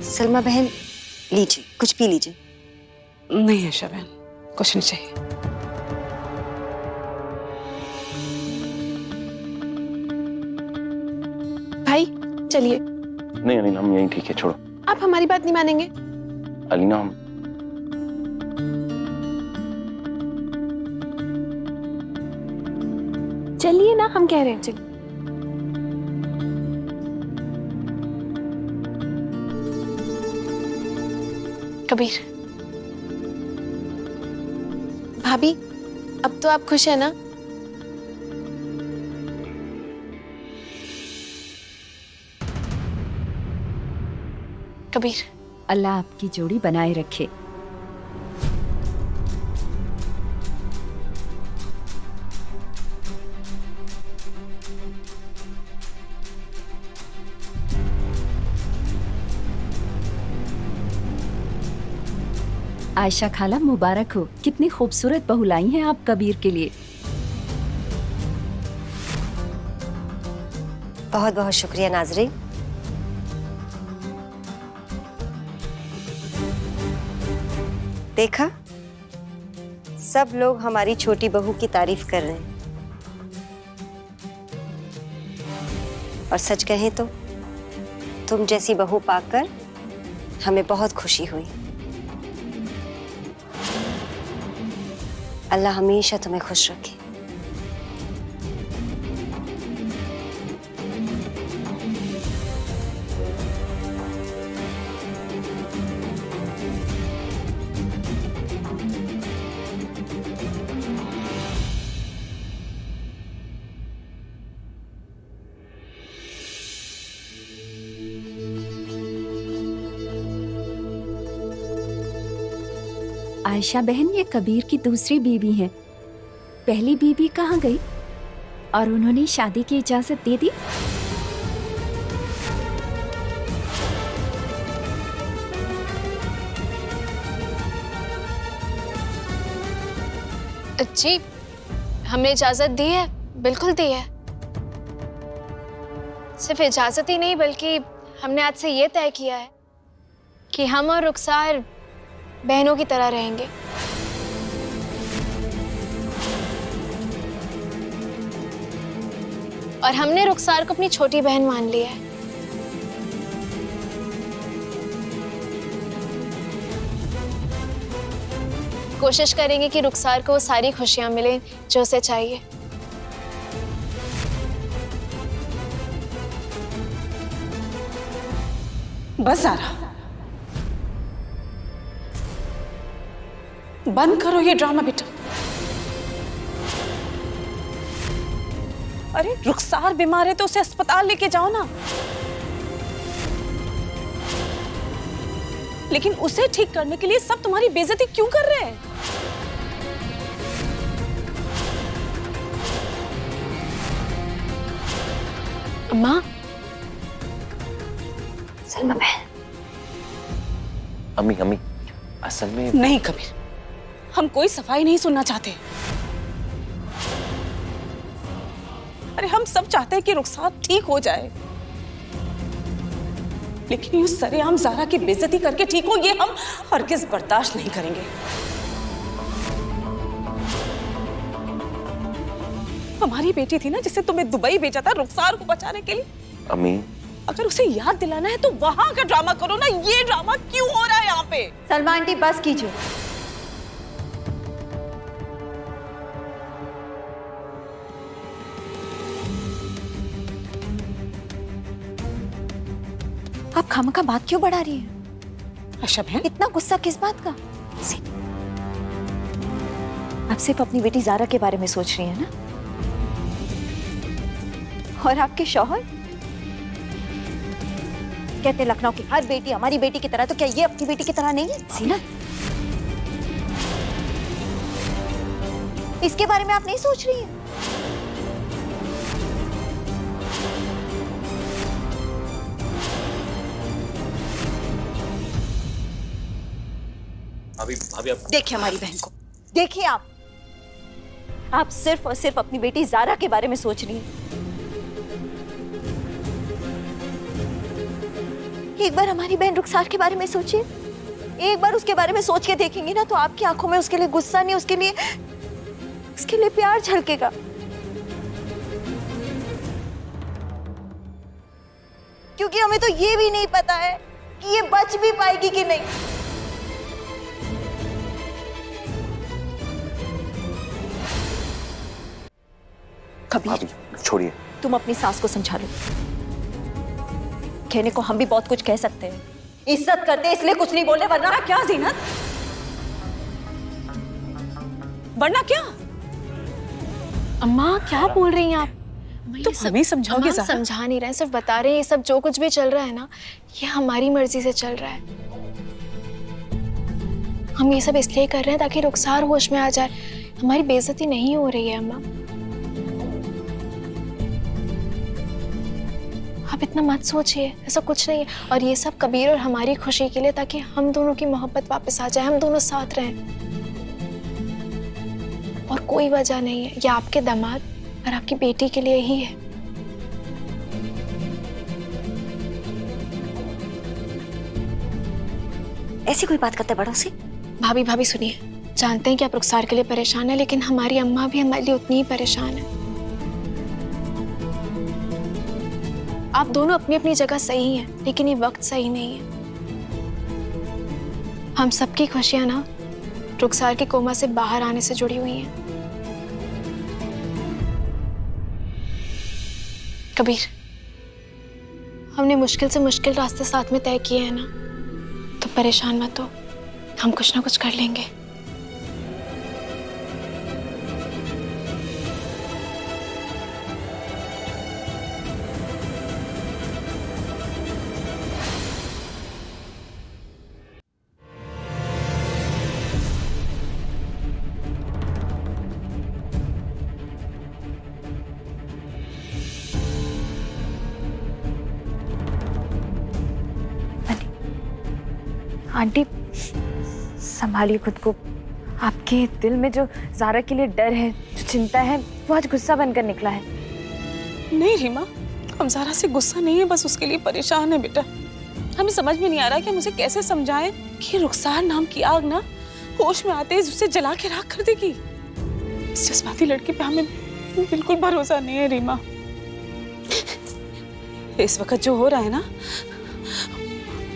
सलमा बहन, लीजिए, कुछ पी लीजिए। नहीं आयशा बहन, कुछ नहीं चाहिए। भाई चलिए। नहीं अलीना, हम यहीं ठीक है, छोड़ो। आप हमारी बात नहीं मानेंगे। अलीना हम चलिए ना, हम कह रहे हैं चलिए। कबीर, भाभी, अब तो आप खुश है ना? कबीर, अल्लाह आपकी जोड़ी बनाए रखे। आयशा खाला, मुबारक हो, कितनी खूबसूरत बहू लाई हैं आप कबीर के लिए। बहुत बहुत शुक्रिया नाजरीन। देखा, सब लोग हमारी छोटी बहू की तारीफ कर रहे हैं। और सच कहें तो तुम जैसी बहू पाकर हमें बहुत खुशी हुई। अल्लाह हमेशा तुम्हें खुश रखे। आयशा बहन, ये कबीर की दूसरी बीवी हैं। पहली बीवी कहाँ गई और उन्होंने शादी की इजाजत दे दी? जी, हमने इजाजत दी है, बिल्कुल दी है। सिर्फ इजाजत ही नहीं, बल्कि हमने आज से ये तय किया है कि हम और रुखसार बहनों की तरह रहेंगे। और हमने रुखसार को अपनी छोटी बहन मान लिया है। कोशिश करेंगे कि रुखसार को वो सारी खुशियां मिलें जो उसे चाहिए। बस ज़ारा, बंद करो ये ड्रामा बेटा। अरे रुखसार बीमार है तो उसे अस्पताल लेके जाओ ना। लेकिन उसे ठीक करने के लिए सब तुम्हारी बेइज्जती क्यों कर रहे हैं? अम्मा, सलमा बहन। अम्मी अम्मी, असल में नहीं कबीर, हम कोई सफाई नहीं सुनना चाहते। अरे हम सब चाहते हैं कि रुखसार ठीक हो जाए, लेकिन यूं सरेआम ज़ारा की बेइज्जती करके ठीक हो, ये हम हरगिज़ बर्दाश्त नहीं करेंगे। हमारी बेटी थी ना जिसे तुम्हें दुबई भेजा था रुखसार को बचाने के लिए। अम्मी, अगर उसे याद दिलाना है तो वहां का ड्रामा करो ना। ये ड्रामा क्यों हो रहा है यहाँ पे? सलमा आंटी, बस कीजिए। आप खामखा बात क्यों बढ़ा रही है? आयशा बहन, इतना गुस्सा किस बात का? आप सिर्फ अपनी बेटी ज़ारा के बारे में सोच रही हैं ना? और आपके शौहर कहते लखनऊ की हर बेटी हमारी बेटी की तरह, तो क्या ये अपनी बेटी की तरह नहीं है? सीना, इसके बारे में आप नहीं सोच रही हैं? भाभी आप देखिए हमारी बहन को, देखिए आप सिर्फ और सिर्फ अपनी बेटी ज़ारा के बारे में सोच रही हैं। एक बार हमारी बहन रुखसार के बारे में सोचिए। एक बार उसके बारे में सोच के देखेंगे ना तो आपकी आंखों में उसके लिए गुस्सा नहीं, उसके लिए प्यार झलकेगा। क्योंकि हमें तो ये भी नहीं पता है कि ये बच भी पाएगी कि नहीं। कबीर, भाभी छोड़िए। तुम अपनी सास को समझा लो। कहने को हम भी बहुत कुछ कह सकते हैं, इज्जत करते हैं इसलिए कुछ नहीं बोल रहे, वरना क्या जीनत, वरना क्या? अम्मा क्या बोल रही हैं आप? तुम हमें समझाओगे? अम्मा, समझा नहीं रहे, सिर्फ बता रहे हैं ये सब जो कुछ भी चल रहा है ना, ये हमारी मर्जी से चल रहा है। हम ये सब इसलिए कर रहे हैं ताकि रुखसार होश में आ जाए। हमारी बेइज्जती नहीं हो रही है अम्मा। आप इतना मत सोचिए, ऐसा कुछ नहीं है। और ये सब कबीर और हमारी खुशी के लिए, ताकि हम दोनों की मोहब्बत वापस आ जाए, हम दोनों साथ रहें। और कोई वजह नहीं है, ये आपके दामाद और आपकी बेटी के लिए ही है। ऐसी कोई बात करते बड़ों से? भाभी सुनिए, जानते हैं कि आप रुखसार के लिए परेशान है, लेकिन हमारी अम्मा भी हमारे लिए उतनी ही परेशान है। आप दोनों अपनी अपनी जगह सही हैं, लेकिन ये वक्त सही नहीं है। हम सबकी खुशियां ना रुखसार के कोमा से बाहर आने से जुड़ी हुई हैं। कबीर, हमने मुश्किल से मुश्किल रास्ते साथ में तय किए हैं ना, तो परेशान मत हो, हम कुछ ना कुछ कर लेंगे। आंटी संभालिए खुद को। आपके दिल में जो ज़ारा के लिए डर है, जो चिंता है, वो आज गुस्सा बनकर निकला है। नहीं रीमा, हम ज़ारा से गुस्सा नहीं है, बस उसके लिए परेशान है बेटा। हमें समझ में नहीं आ रहा कि हम उसे कैसे समझाएं कि रुखसार नाम की आग ना होश में आते ही उसे जला के राख कर देगी। इस जज्बाती लड़की पे हमें बिल्कुल भरोसा नहीं है रीमा। इस वक्त जो हो रहा है ना,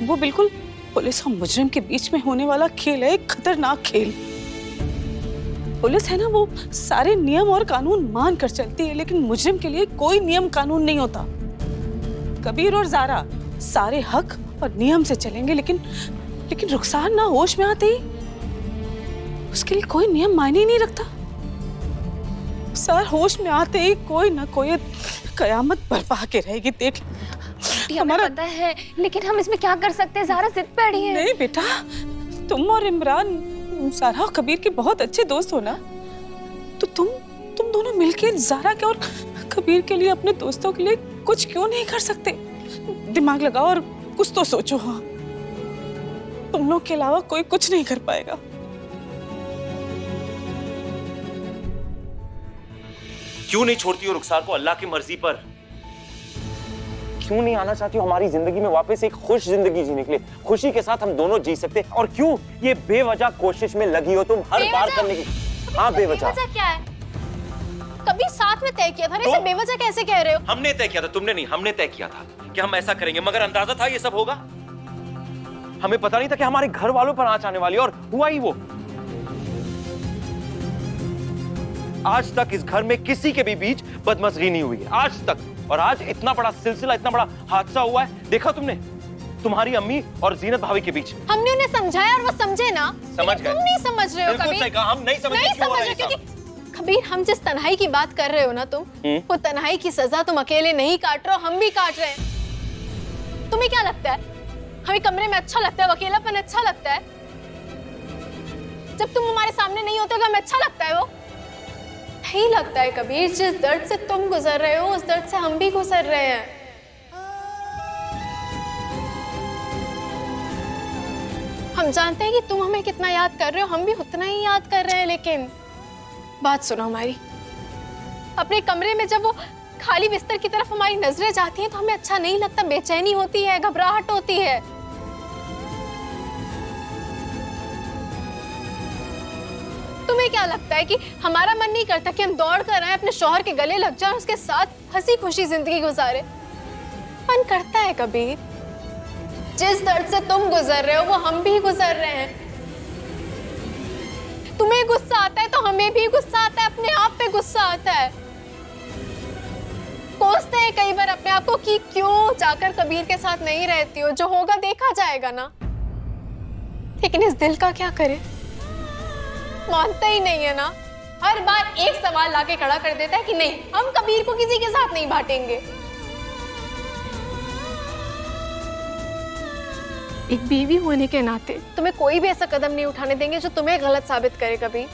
वो बिल्कुल पुलिस और मुजरिम के बीच में होने वाला खेल है, एक खतरनाक खेल। पुलिस है ना, वो सारे नियम और कानून मान कर चलती है, लेकिन मुजरिम के लिए कोई नियम कानून नहीं होता। कबीर और ज़ारा सारे हक और नियम से चलेंगे, लेकिन रुखसार ना होश में आते ही उसके लिए कोई नियम मायने ही नहीं रखता। रुखसार होश में आते ही कोई ना कोई कयामत बर्पा के रहेगी। देख, हमारा पता है, लेकिन हम इसमें क्या कर सकते हैं? ज़ारा जिद पे अड़ी है। नहीं बेटा, तुम और इमरान ज़ारा और कबीर के बहुत अच्छे दोस्त हो ना, तो तुम दोनों मिलकर ज़ारा के और कबीर के लिए, अपने दोस्तों के लिए कुछ क्यों नहीं कर सकते? दिमाग लगाओ और कुछ तो सोचो। हाँ, तुम लोग के अलावा कोई कुछ नहीं कर पाएगा। क्यों नहीं छोड़ती हो रुखसार को अल्लाह की मर्जी पर? क्यों नहीं आना चाहती हो हमारी जिंदगी में वापस एक खुश जिंदगी जीने के लिए? खुशी के साथ हम दोनों जी सकते। और क्यों ये बेवजह कोशिश में लगी हो तुम हर बार करने की? हाँ, बेवजह क्या है? कभी साथ में तय किया था ना, इसे बेवजह कैसे कह रहे हो? हमने तय किया था, तुमने नहीं। हमने तय किया था कि हम ऐसा करेंगे, मगर अंदाजा था ये सब होगा। हमें पता नहीं था कि हमारे घर वालों पर आंच आने वाली, और हुआ ही वो। आज तक इस घर में किसी के भी बीच बदमज़गी नहीं हुई है, आज तक। और आज इतना बड़ा सिलसिला, इतना बड़ा हादसा हुआ है, देखा तुमने? तुम्हारी अम्मी और जीनत भाभी के बीच। हमने उन्हें समझाया और वो समझे ना। समझ गए। तुम नहीं समझ रहे हो कबीर। हम नहीं समझ रहे हो, क्योंकि कबीर, हम जिस तन्हाई की बात कर रहे हो ना तुम, वो तन्हाई की सजा तुम अकेले नहीं काट रहे हो, हम भी काट रहे हैं। तुम्हें क्या लगता है हमें कमरे में अच्छा लगता है, अकेलापन अच्छा लगता है? जब तुम हमारे सामने नहीं होते तो हमें अच्छा लगता है? वो नहीं लगता है कबीर। जिस दर्द से तुम गुजर रहे हो, उस दर्द से हम भी गुजर रहे हैं। हम जानते हैं कि तुम हमें कितना याद कर रहे हो, हम भी उतना ही याद कर रहे हैं, लेकिन बात सुनो हमारी। अपने कमरे में जब वो खाली बिस्तर की तरफ हमारी नजरें जाती हैं तो हमें अच्छा नहीं लगता, बेचैनी होती है, घबराहट होती है। तुम्हें क्या लगता है कि हमारा मन नहीं करता कि हम दौड़ कर आए, अपने शौहर के गले लग जाएं और उसके साथ हंसी खुशी जिंदगी गुजारे? मन करता है कबीर। जिस दर्द से तुम गुजर रहे हो वो हम भी गुजर रहे हैं। तुम्हें गुस्सा आता है तो हमें भी गुस्सा आता है, अपने आप पे गुस्सा आता है। कोसते हैं कई बार अपने आप को कि क्यों जाकर कबीर के साथ नहीं रहती हो, जो होगा देखा जाएगा ना। लेकिन इस दिल का क्या करे, मानता ही नहीं है ना। हर बार एक सवाल लाके खड़ा कर देता है कि नहीं, हम कबीर को किसी के साथ नहीं बांटेंगे। एक बीवी होने के नाते तुम्हें कोई भी ऐसा कदम नहीं उठाने देंगे जो तुम्हें गलत साबित करे कभी,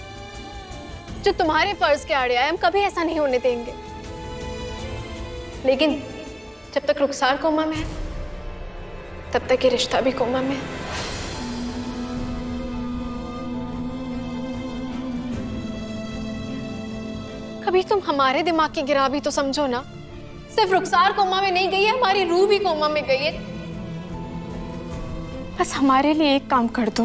जो तुम्हारे फर्ज के आड़े आए। हम कभी ऐसा नहीं होने देंगे। लेकिन जब तक रुखसार कोमा में है तब तक ये रिश्ता भी कोमा में है। कभी तुम हमारे दिमाग की गिरा भी तो समझो ना। सिर्फ रुखसार कोमा में नहीं गई है, हमारी रूह भी कोमा में गई है। बस हमारे लिए एक काम कर दो।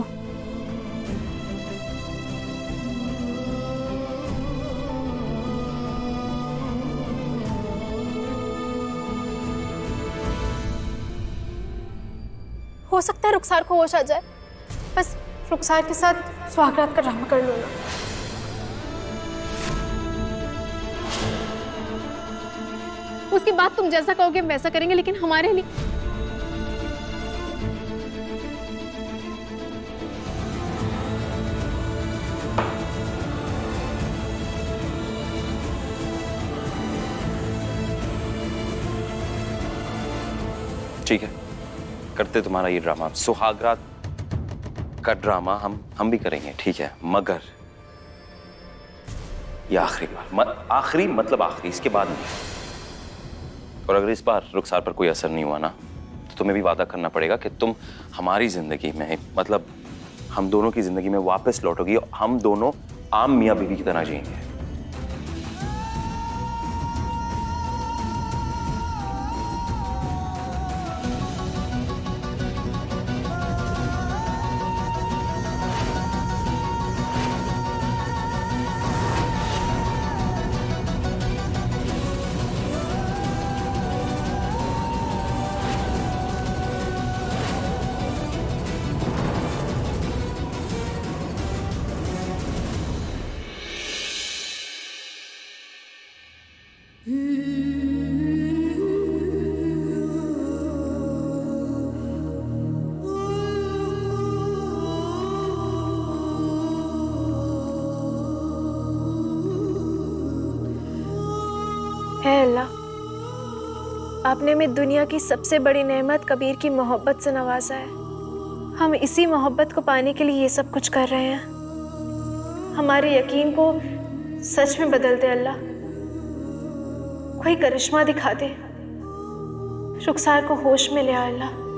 हो सकता है रुखसार को होश आ जाए। बस रुखसार के साथ सुहागरात का ड्रामा कर लो ना। उसके बाद तुम जैसा कहोगे हम वैसा करेंगे, लेकिन हमारे लिए ठीक है, करते तुम्हारा ये ड्रामा। सुहागरात का ड्रामा हम भी करेंगे, ठीक है, मगर ये आखिरी बार, आखिरी मतलब आखिरी, इसके बाद नहीं। और अगर इस बार रुखसार पर कोई असर नहीं हुआ ना, तो तुम्हें भी वादा करना पड़ेगा कि तुम हमारी जिंदगी में, मतलब हम दोनों की जिंदगी में वापस लौटोगी और हम दोनों आम मियाँ बीवी की तरह जिएंगे। है अल्लाह, आपने हमें दुनिया की सबसे बड़ी नेमत कबीर की मोहब्बत से नवाजा है। हम इसी मोहब्बत को पाने के लिए ये सब कुछ कर रहे हैं। हमारे यकीन को सच में बदल दे अल्लाह, कोई करिश्मा दिखा दे, रुखसार को होश में ले आ अल्लाह।